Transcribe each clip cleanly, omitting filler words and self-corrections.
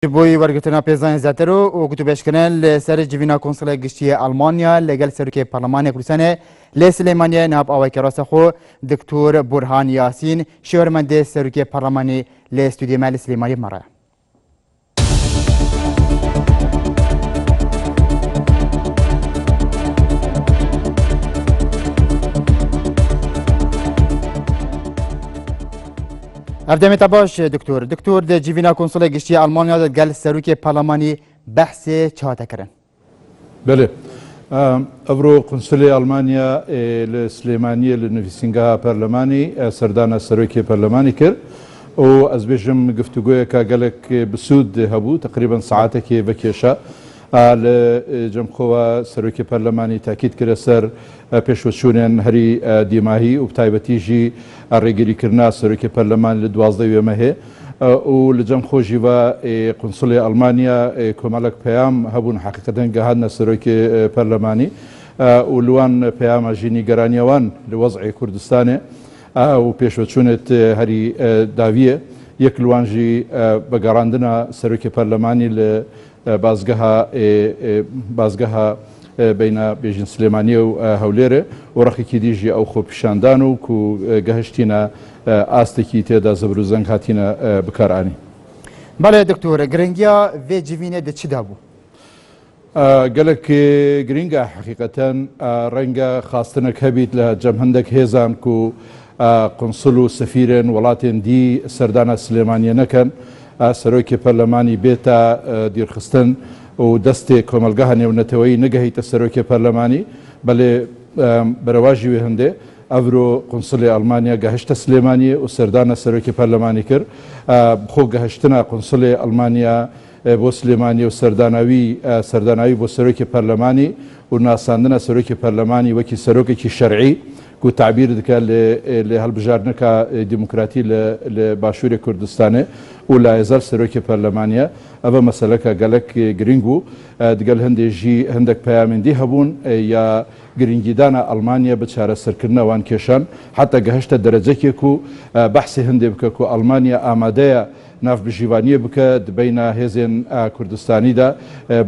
بوی ورگتنا پیزان زاترو و گوتو بشکنن لسر جوینا کنسول گشتی آلمانیا لگل سروک پارلمان کردستان لسلیمانیا ناب آوای کراس خو دکتور برهان یاسین شورمنده سروک پارلمانی لستودیو مال سلیمانیا مرا افدامي تباش دكتور ده جيفينا كونسول گشتي المانيا ده قال سروك برلماني بحث چاته کرن بله ابرو قنصلي المانيا السليمانيه لنفسينغا برلماني سردانا سروك برلماني كر و از بيجم گفتگويا كا قالك بسود هبو تقريبا ساعتك بكيشا جمخوا سروك برلماني تاكيد كره سر پێشوەچوونێن هەری دیماهی و بتایبەتیژی ڕێگریکردنا سەرۆکی پەرلەمان لە 12 وێمە هەیە و لە جەم خۆشی بە قونسڵی ئەڵمانیا کۆمەڵک پەیام هەبوون حقیقەتەن گەهاتنە سەرۆکی پەرلەمانی و لوان پەیامە ژینی گەرانیەوان لە وەزعی کوردستانێ و پێشوەچوونێت هەری داویە یەک لوانژی بەگەڕاندنە سەرۆکی پەرلەمانی لە بازگەها بين بيجن سليمانية وهوليرة ورخيكي ديجي أو خو بشاندانو كو جهشتينا آستكي تيدا زبروزنك هاتينا بكاراني. بله دكتور جرينجيا في جيفينة ده چه دابو؟ قالك جرينجا حقيقة رنجا خاصتنك هبيت لجمهندك هيزان كو قنصلو سفيرين ولاتين دي سردانا سليمانية نكن سروكي برلماني بيتا دير خستن و دەستی کۆمەلگەها نێونەتەوەی نەگەهیتە سەرۆکی پەرلەمانی بەڵێ بەرەواژی وێ هەندێ ئەڤرۆ قونسڵی ئەڵمانیا گەهشتە سلێمانیە و سەردانە سەرۆکی پەرلەمانی کرد بخۆ گەهشتنە قونسڵی ئەڵمانیا بۆ سلێمانی و سەرداناوی بۆ سەرۆکی پەرلەمانی و ناساندنە سەرۆکی پەرلەمانی وەکی سەرۆکێکی شەرعی و تعبیر دکە لە هەڵبژاردنەکە دیموکراتی لە باشووری کوردستانێ و لا يزال سەرۆکی پەرلەمانیە ئەوە مەسەلەکە گەلک گرنگ و دگەل هەندێژی هەندێک پەیامێندی هەبوون یا گرنگیدانە ئەڵمانیا بە چارەسەرکردنەوان کێشان حتا گەهشتە دەرەجەکێک و بەحسی هەندێ بکە و ئەڵمانیا ئامادەیە نافبژیوانیە بکە بینە هێزێن کوردستانیدا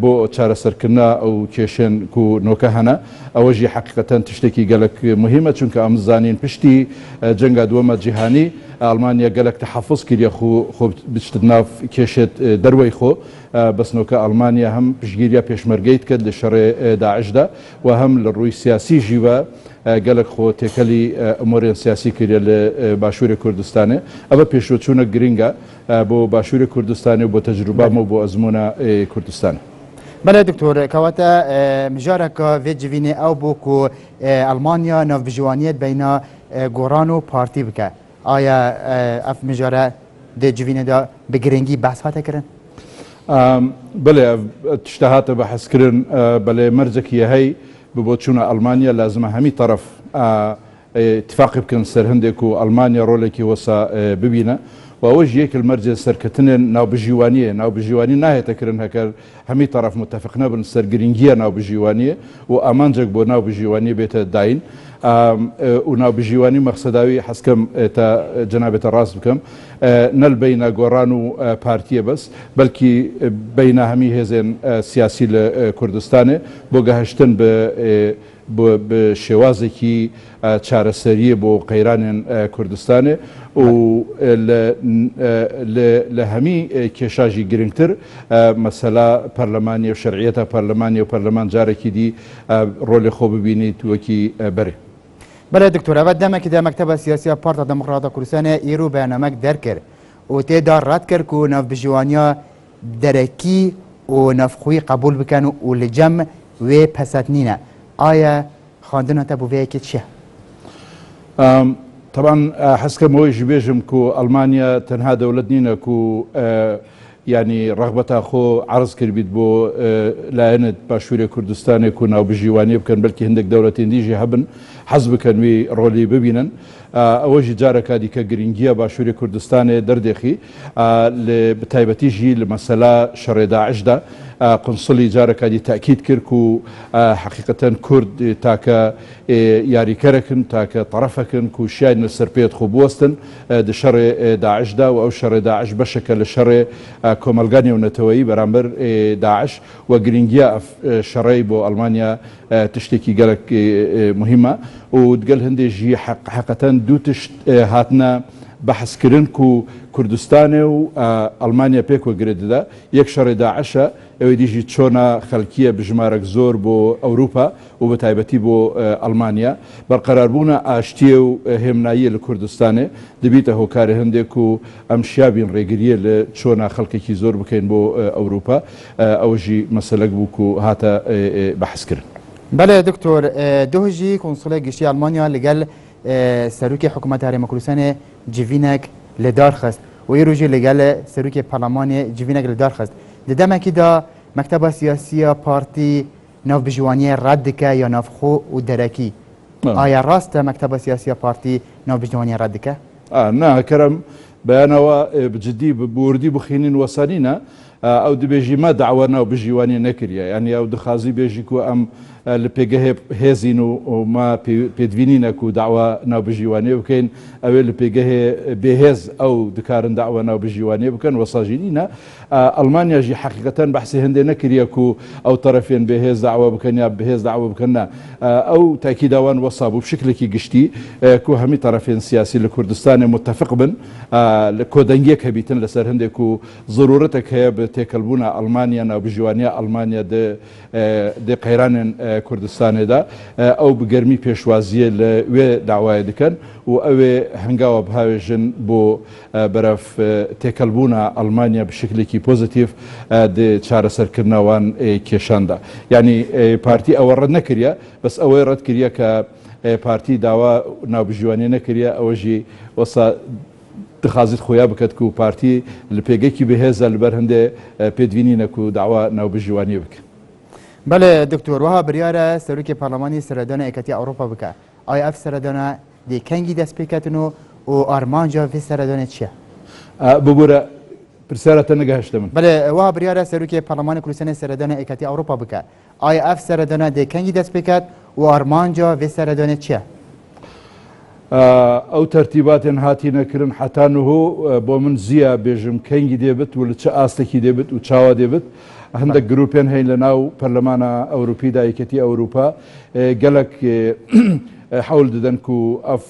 بۆ چارەسەرکردنا ئەو کێشێن و نۆکە هەنا ئەوەژی حقیقەتەن تشتێکی گەلک مهمە چونکە ئەم زانین پشتی جەنگا دووەمە جیهانی ئەڵمانیا گەلک تەحەفوز کردە خۆ بچتە ناو کێشێت دەروەی خۆ بەسنۆکە ئەڵمانیا هەم پشتگیریە پێشمەرگەیت کرد لە شەڕێ داعشدا و هەم لە ڕووی سیاسی ژیوە گەلک خۆ تێکەلی ئەمۆریان سیاسی کردە لە باشووری کوردستانێ ئەوە پێشوەچوونە گرنگە بۆ باشووری کوردستانی و بۆ تەجروبامە و بۆ ئەزمونە کوردستان. بله دكتور كواتا مجارك في جيفيني او بوكو المانيا نافبجوانيت بين غورانو بارتي بك آیا اف مجاره ده جيفيني دا بگرنگي بحث هاته کرن؟ بله تشتهات بحث کرن بله مرجكي هي ببوتشونا ألمانيا لازم همي طرف اتفاق بكن سر هندك وألمانيا رولكي وسا ببينا وأوجه يك المرجع سركتنا ناو بجيوانية ناهي تكرن هكر همي طرف متفقنا بنسر جرينجيا ناو بجيوانية وأمانجك بو ناو بجيوانية بيت داين وناو بجيواني مقصداوي حسكم تا جنابة الراس بكم نل بين غورانو بارتيه بس بلكي بين همي هزين سياسي لكردستان بوغهشتن بشوازكي چارەسەریە بۆ قەیرانێن کوردستانێ و لە هەمی کێشاژی گرنگتر مەسەلا پەرلەمانی و شەرعیەتە پەرلەمانی و پەرلەمان جارێکی دی ڕۆلی خۆ ببینیت وەکی بەرێ. بله دکتور اول دمکی ده مکتب سیاسی پارت دموکرات کردستان ایرو برنامه در کرد و تیدا رد کرد که ناف بجوانیا درکی و نافخوی قبول بکن و لجم و پساتنینه آیا خواندن تا بوده که چه؟ طبعا حسك مويش بيجم كو ألمانيا تنها دولتنا كو يعني رغبتها خو عرض كربيت بو لاينت باشوري كردستاني كون او بجيواني بكن بلكي هندك دولتين ديجي هبن حزب كان وي رولي ببينن اوجي جارك هذه كجرينجيا باشوري كردستاني دردخي بتايبتيجي لمساله شر داعش دا قنسڵی جارەکانی تاکید کرد و حقیقەتەن کورد تاکە یاریکەرەکن تاکە طرفەکن و شیان لەسەر پێت خۆ بوەستن دە شەڕێ داعشدا و ئەو شەڕێ داعش بەشەکە لە شەڕێ کۆمەلگا نێونەتەوەیی بەرامبەر داعش و گرنگیە شەڕەی بۆ ئەڵمانیا تشتێکی گەلک مهمە و دگەل هەندێژی حقەتەن دوو تشت هاتنە بەحسکردن و کوردستانێ و ئەڵمانیا پێکوەگرێتدا یەک شەڕێ داعشە ئەوەی دیژی چۆنە خەلکیە بژمارەك زۆر بۆ ئەوروپا و بە تایبەتی بۆ ئەڵمانیا بەرقەراربوونە ئاشتیە و هێمناییە لە کوردستانێ دەبیتە هۆکارە هەندێک و ئەم شیابین ڕێگریە لە چۆنە خەڵکێکی زۆر بکەین بۆ ئەوروپا ئەوەژی مەسەلەک بووک و هاتە بەحسکردن. بەڵێ دکتۆر دۆژی کۆنسڵی گشتی ئەڵمانیا لەگەل سەرروکی حکوومەت هەرێمە کوردستانê civînek li dar xist û îro jî li gel serokê Parlemanê civînek li dar xist. Di demekî da mekteba siyasiya partî navbijwaniyê red dike ya navxwe û derekî. Aya rast e mekteba siyasiya partî navbijwaniyê red dike? Na kerem beyanەوە بجددی بوردی بخینین وەسانینە ئەو دەبێژی مە داوا ناوبژیوانی نەکردە یعنی ئەو دخوازی بێژی و ئەم لە پێگە هێزین و ما پێدوینینەک و داوا ناوبژیوانێ بکەین ئەوێ لە پێگە بێهێز ئەو دکارن داوا ناوبژیوانێ بکەن وەساژینینە ئەڵمانیاژی حقیقەتەن بەحسی هەندێ نەکردە و ئەو تەرەفێن بێهێز داوا بکەن یا بەهێز داوا بکەنە ئەو تاکیداوان وەسا بوو بشکلێکی گشتی کو هەمی تەرەفێن سیاسی لە کوردستانê متفق بن لە کۆدەنگێک هەبیتن لەسەر هەندێک و ضرورەتێک هەیە بە تێکەلبوونە ئەڵمانیا ناوبژیوانیا ئەڵمانیا دێ قەیرانên کوردستانێدا ئەو بگەرمی پێشوازیە لە وێ داوای دەکەن و ئەوێ هەنگاوە بهاوێژن بۆ بەرەف تێکەلبوونە ئەڵمانیا بشکلێکی پۆزیتیڤ چارەسەرکردنەوەوان کێشاندا یعنی پارتی ئەوە ڕەت نەکردە بەس ئەوەی ڕەت کردە کە پارتی داوا ناوبژیوانێ نەکردە ئەوەژی وەسا دخوازیت خۆیا بکات و پارتی لە پێگەیەکی بەهێزە لەبەر هەندێ پێدوینینەک و داوا ناوبژیوانی بکە. بەڵێ دکتۆر وها بریارە سەرۆکی پەرلەمانی سەردانە یەکەتی ئەوروپا بکە ئایا ئەف سەردانە دێکەنگی دەست پێکەتن و ئارمانجا vê سەردانێ چییە؟ بگورە پرسیارەتە نەگەهشتە من. بەڵێ وها بریارە سەرۆکی پەرلەمانی کوردستانی سەردانە یەکەتی ئەوروپا بکە ئایا ئەف سەردانە دێکەنگی دەست پێکات و ئارمانجا vê سەردانێ چییە؟ ئەو تەرتیباتێن هاتی نەکردن حتانهۆ بۆ من زیە بێژم کەنگی دێبێت و لە چه ئاستێکی دێبێت و چاوا دێبێت هەندێک گروپێن هەین لە ناو پەرلەمانە ئەوروپیدا یەکەتی ئەوروپا گەلک حەول دەدەن و ئەف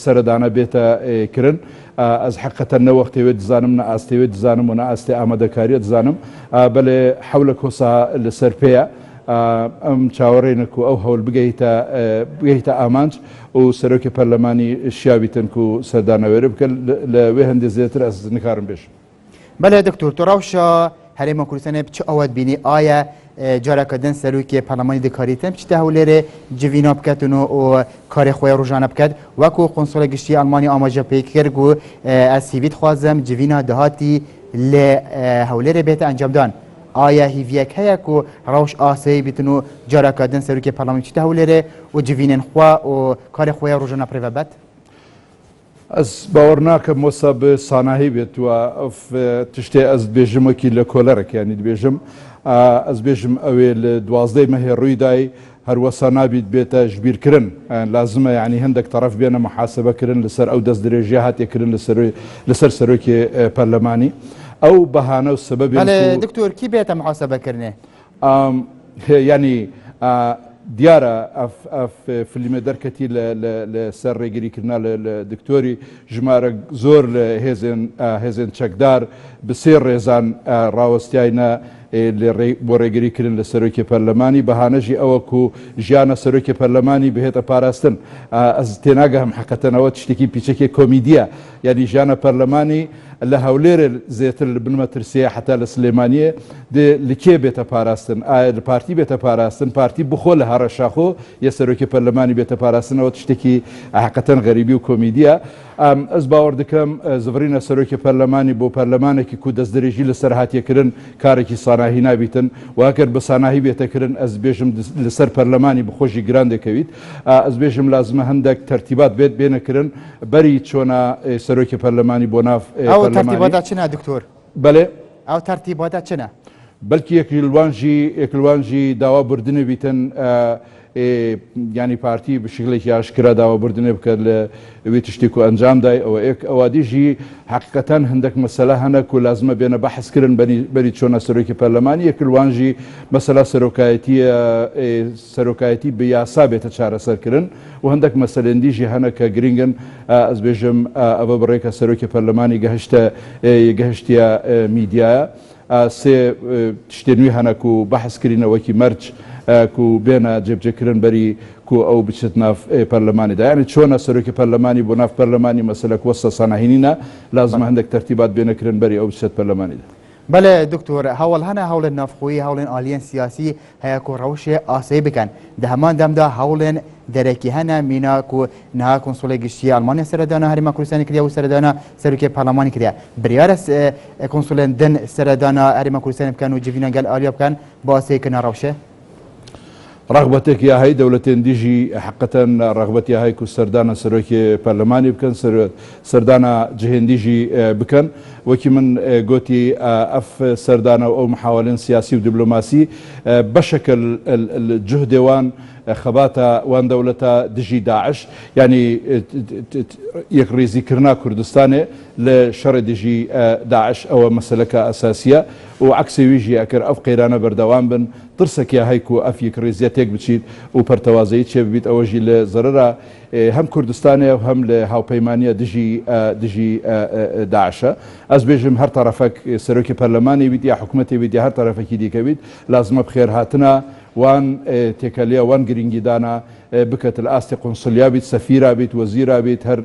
سەردانە بێتە کردن ئەس حقەتەن نەوەختەوێت دزانم نە ئاستەوێت دزانم و نە ئاستی ئامادەکاریە دزانم بەلێ حەولە کۆسا لەسەر پێیە ئەم چاوەڕێنێک و ئەو هەول بگەیتە ئامانج و سەرۆکی پەرلەمانی شیاویتن و سەردانەوێرە بکەن لەوێ هەندێک زیاتر ئەس نکارم بێش. بەڵێ دکتۆر تۆ ڕەوشە هەرێمە کوردستانê çi awet bînî aya careke din serokê Parlemanî dikarítin çi te hewlêrê civîna biketin û karê xwe ya rojane biket wekû Konsola Giştî Almanya amaja pêkir got ez hîvî dixwazim civîna dihatî lê hewlêrê bête encamdan aya hîviyek heye ku rewş asayî bîtin û careke din serokê Parlemanî çi te hewlêrê û civînên xwe û karê xwe ya rojane pir vebet ئەس باوەڕ ناکەم وەسا بە ساناهی بێت و ئەف تشتێ ئەس بێژمەکی لە کۆلەرێک ینی دبێژم ئەس بێژم ئەوێ لە 12 مەهێ ڕوویدای هەروەسا نابیت بێتە ژبیرکردن لازمە ینی هەندێک تەرەف بێنە محاسبەکردن لەسەر ئەو دەست درێژیە هاتێکردن لەسەر سەرۆکی پەرلەمانی ئەو بەهانە و سبەب دکتۆر کی بێتە محاسبەکردنێ ینی دیارە ئەف فلیمە دەرکەتی لە سەر ڕێگریکردنا لە دکتۆری ژمارە زۆر لە هێزن چەکدار بسێ ڕێزان ڕاوەستیایە بۆ ڕێگریکردن لە سەرۆکی پەرلەمانی بەهانەژی ئەوە و ژیانە سەرۆکی پەرلەمانی بهێتە پاراستن ئەس تێناگەم حقەتەنەوە تشتێکی پیچێکی کۆمیدیە یعنی ژیانە پەرلەمانی لە هەولێرە زێتر بنمە ترسیە حتا لە سلێمانیە لە کێ بێتە پاراستن ئایا لە پارتی بێتە پاراستن پارتی بخۆ لە هەڕەشاخۆ یە سەرۆکی پەرلەمانی بێتە پاراستنەوە تشتێکی حقەتەن غەریبی و کۆمیدیە ئەس باوەڕ دەکەم زڤڕینە سەرۆکی پەرلەمانی بۆ پەرلەمانێکی کو دەستدرێژی لەسەر هاتیەکردن کارێکی ساناهی نابیتن واکرد بە ساناهی بێتەکردن ئەس بێژم لەسەر پەرلەمانی بخۆشی گران دەکەویت ئەس بێژم لازمە هەندێک تەرتیبات بێت بێنەکردن بەری چۆنە سەرۆکی پەرلەمانی بۆ ناف ترتیباتا چنە دکتۆر بەڵێ ئەو ترتیباتا چنە بەلکی یەکلوانژی داوا بردنە بیتن ینی پارتی بشکلێکی ئاشکرا داوا بردنێ بکات لە وێ تشتێک و ئەنجامدای ئەوە دیژی حقیقەتەن هەندێک مەسەلە هەنە و لازمە بێنە بەحثکردن بەری چۆنە سەرۆکی پەرلەمانی یەکلوانژی مەسەلا سەرۆکایەتی بە یاسا بێتە چارەسەرکردن و هەندێک مەسەلێندیژی هەنە کە گرنگن ئەس بێژم ئەوە بڕێکە سەرۆکی پەرلەمانی گەهشتە میدیایە سێ شتێنوی هەنەک و بەحثکردنەوەکی مەرج کو بێنە جێبجێکردن بەری کو ئەو بچێت ناف پەرلەمانیدا یعنی چۆنە سەرۆکی پەرلەمانی بۆ ناف پەرلەمانی مەسەلەک وەستە ساناهینینە لازمە هەندێک تەرتیبات بێنەکردن بەری ئەو بچێت پەرلەمانیدا. بله دکتۆر هەوڵ هەنە هەوڵێن نافخۆیی هەوڵێن ئالیەن سیاسی هەیە و ڕەوشێ ئاسایی بکەن دە هەمان دەمدا هەوڵێن دەرەکی هەنە مینا و نها کۆنسۆڵی گشتی ئەڵمانیا سەردانە هەرێما کوردستانی کردیا و سەردانە سەرۆکی پەرلەمانی کردیا بریارە کۆنسۆڵێن دن سەردانە هەرێما کوردستانی بکەن و جڤینە گەل ئالیا بکەن بۆ ئاساییکردنە ڕەوشێ رغبتك يا هاي دولتين ديجي حقا رغبتي هاي كو سردانا سروكي برلماني بكن سردانا جهين ديجي بكن وكي من قوتي اف سردانا او محاولين سياسي ودبلوماسي بشكل الجهد وان خباتا وان دولتا دجي داعش يعني يقريزي كرنا كردستاني لشر دجي داعش او مسلكة اساسية وعكس ويجي اكر اف قيرانا بردوان بن ترسك يا هيكو اف يقريزياتيك بتشيد وبرتوازيت شي بيت اوجي لزررة هم كردستاني وهم لهاو بيمانية دجي داعشة از بيجم هر طرفك سروكي برلماني بيت يا حكومتي بيت يا هر طرفك ديك بيت لازم بخير هاتنا وان تكاليا وان جرينجي دانا بكت الأستي قنصليا بيت سفيرة بيت وزيرة بيت هر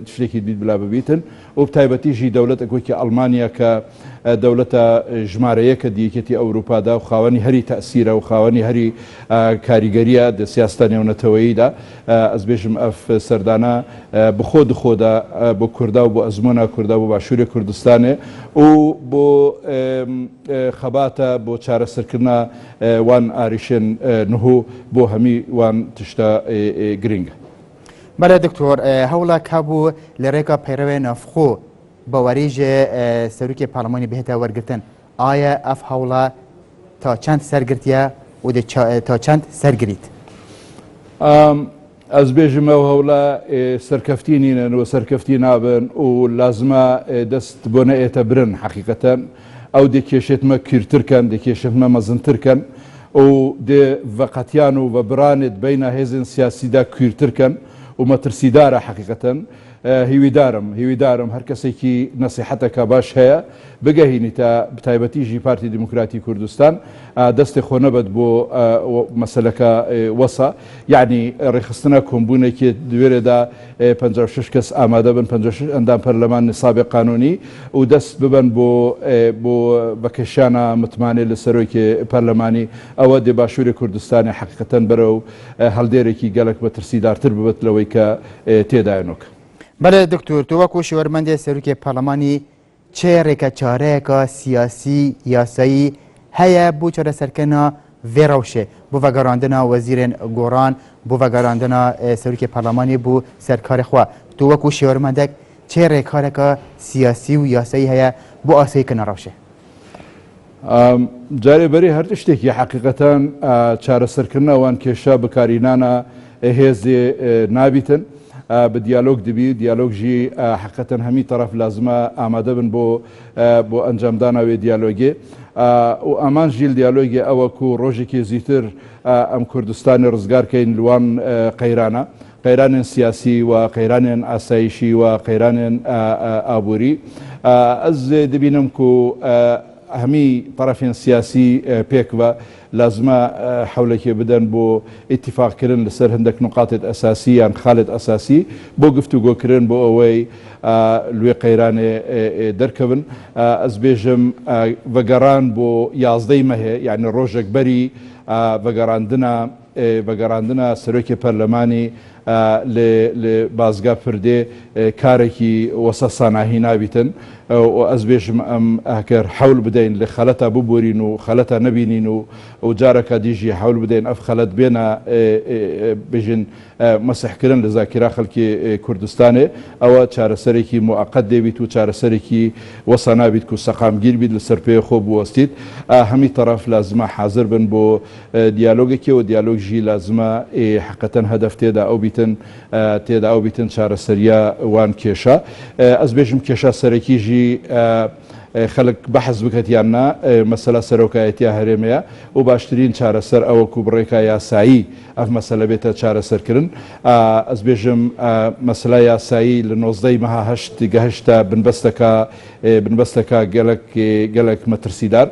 تشريكي بيت بلا بيتن وبتايبتي جي دولة اكوكي ألمانيا كدولة جمارية كديكتي أوروبا دا وخاواني هري تأثيرة وخاواني هري كاريغريا دا سياستانيا ونتوائي دا أزبيجم أف سردانا بخود خودا بو كردا وبو أزمونا كردا وبو باشوري كردستاني وبو خباتا بو چارة سركرنا وان آريشن نهو بو همي وان تشتا گرنگ. بله دکتۆر هەوڵا کابوو لە ڕێگا پەیڕەوێ نافخۆ بەوەریژێ سەرۆکی پەرلەمانی بهێتە وەرگرتن ئایا ئەف هەوڵا تا چەند سەرگرتیە و تا چەند سەرگریت ئەس بێژمەوە هەوڵە سەرکەفتی نینن و سەرکەفتی نابن و لازمە دەست بۆ نەئێتە برن حەقیقەتەن ئەو دەکێشێتمە کورتترکەن دەکێشێتمە مەزنترکەن و دێ ڤقەتیان و بە برانێت بینە هێزن سیاسیدا کوورترکەن و مەترسیدارە حەقیقەتەن هیویدارم هەر کەسێکی نەسیحەتەکە باش هەیە بگەهینی تا بتایبەتیژی پارتی دموکراتی کوردستان دەستی خۆ نەبەت بۆ مەسەلەکە وەسە یعنی ڕێخستنە کۆمبوونێکی دوێرێدا 56 کەس ئامادە بن 56 ئەندام پەرلەمان نسابێ قانونی و دەست ببن بۆ بەکەشانە متمانێ لە سەرۆکی پەرلەمانی ئەوە دێ باشووری کوردستانی حەقیقەتەن بەرەو هەڵدێرێکی گەلک بەترسیدارتر ببێت لەوەی کە تێدایەنۆکە. بله دکتۆر تو وەکو شێوەرمەندێ سەرۆکی پەرلەمانی چێ ڕێکە چارەیەکە سیاسی یاسایی هەیە بۆ چارەسەرکردنا vê rewşê bû vegerandina wezîrên goran bû vegerandina serokê pêrlemanî bû serkarê xwe tu wekû şêwermendek çê rêkareka siyasî û yasayî heye bû asayîkirina rewşê جارێ بەری هەر شتێکی حەقیقەتەن چارەسەرکردنە وان کێشە بەکارینانە هێزێ نابیتن بە دیالۆگ دەبی دیالۆگژی حقیقەتەن هەمی طرف لازمە ئامادە بن بۆ ئەنجامدانا وێ دیالۆگێ و ئەمان ژیل دیالۆگی ئەوە و ڕۆژێکی زیاتر ئەم کوردستانی ڕزگارکەین لوان قەیرانە قەیرانێن سیاسی و قەیرانێن ئاسایشی و قەیرانێن ئابووری ئەس دەبینم و هەمی طرفێن سیاسی پێکوە لازمە حولێکی بدەن بۆ ئیتیفاقکردن لەسەر هەندێک نقاطێت ئەساسی یان خالێت ئەساسی بۆ گفتوگۆکردن بۆ ئەوەی لێ قەیرانێ دەرکەون ئەس بێژم بەگەڕان بۆ 11 مەهێ یعنی ڕۆژێک بەری بەگەڕاندنە سەرۆکی پەرلەمانی لە بازگا پردێ کارێکی وەسە ساناهی نابیتن و ئەس بێژم ئەم ئاکەر حەول بدەین لە خەلەتا ببورین و خەلەتا نەبینین و جارەکە دیژی حەول بدەین ئەف خەلەت بێنە بژین مەسحکردن لە زاکرا خەڵکی کوردستانێ ئەوە چارەسەرێکی موعقەت دەبیت و چارەسەرێکی وەسە نابیت و سەقامگیر بیت لەسەر پێ خۆ بوەستیت هەمی تەرەف لازمە حاضر بن بۆ دیالۆگێکی و دیالۆگژی لازمە حقەتەن هەدەف تێدا ئەو بیتن چارەسەریە وان کێشە ئەس بێژم کێشە سەرەکیژی خەڵک بەحەز بکەتیاننا مەسەلە سەرۆکایەتیە هەرێمەیە و باشترین چارەسەر ئەوە کو بڕێکە یاسایی ئەف مەسەلە بێتە چارەسەرکردن ئەس بێژم مەسەلە یاسایی لە 19 مەها هەشت گەهشتە بنبەستەکە گەلک مەترسیدار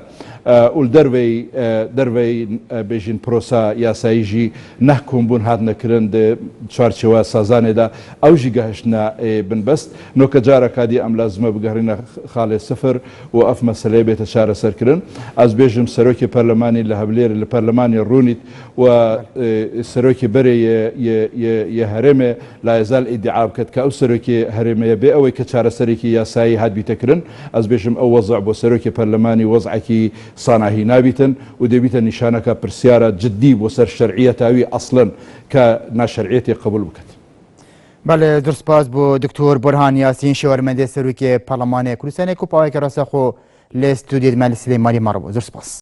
و دەرەوەی بێژین پرۆسا یاساییژی نەحکوم بوون هات نەکردن چوارچێوە سازانێدا ئەوژی گەهشتە بنبەست نۆکە جارەکادی ئەم لازمە بگەڕینە خاڵێ سفر و ئەف مەسەلەیە بێتە چارەسەرکردن ئەس بێژم سەرۆکی پەرلەمانی لە هەولێر لە پەرلەمانی ڕوونیت و سەرۆکی بەرێ یە هەرێمێ لایەزال ئیدعا بکات کە ئەو سەرۆکی هەرێمەیە بێ ئەوەی کە چارەسەرێکی یاسایی هاتبیتەکردن ئەس بێژم ئەو وەزع بۆ سەرۆکی پەرلەمانی وەزعێکی ساناهی نابیتن و دەبیتە نیشانەکە پرسیارە جددی بۆ سەر شەرعیەتاوی ئەسڵن کە ناشەرعیەتی قبول بکات. بله درسپاس بۆ دکتۆر بورهان یاسین شێوەرمەندێ سەرۆکی پەرلەمانی کوردستانی و پاوەیەکە ڕاستەخۆ لە ستودیۆ مەلی سلێمانی مەڕبوو. درسپاس.